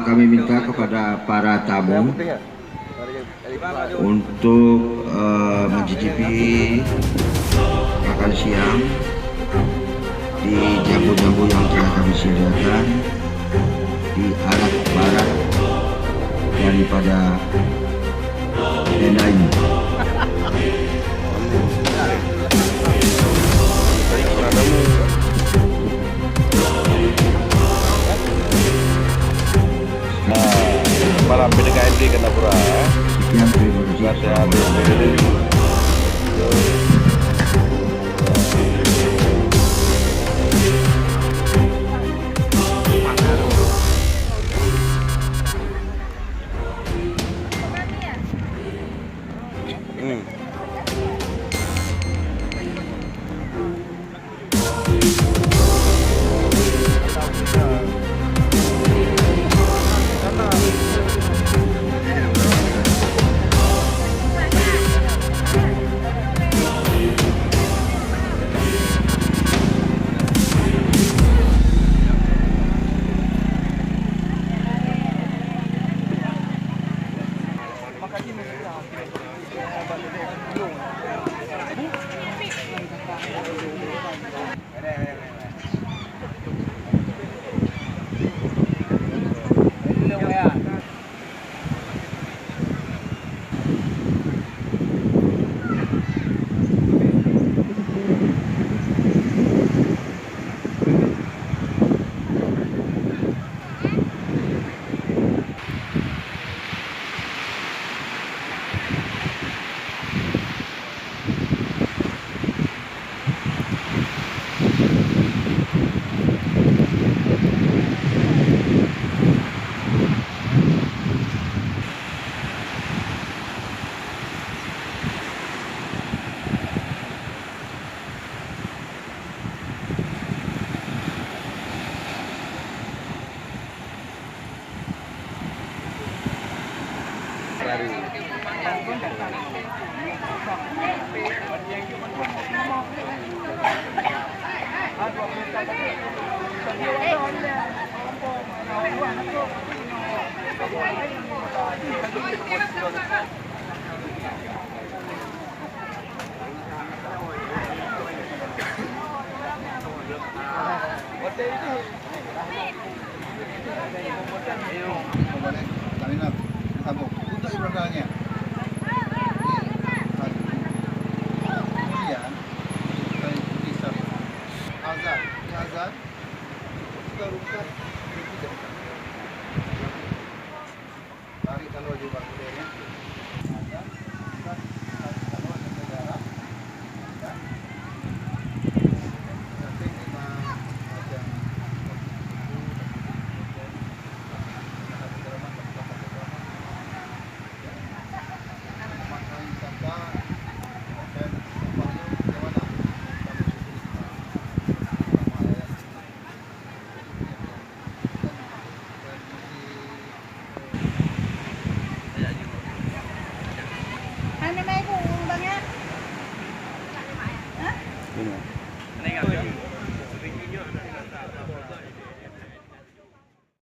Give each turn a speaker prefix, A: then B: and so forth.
A: kami minta kepada para tamu untuk mencicipi makan siang di jambu-jambu yang telah kami sediakan di arah barat daripada tenda ini.
B: Para PDKMD Kandapura.
A: Sekian, terima kasih.
C: Untuk ibadahnya. Kemudian kita ikuti azan, kita rukat bertiga. Tarik kalau di waktu ini.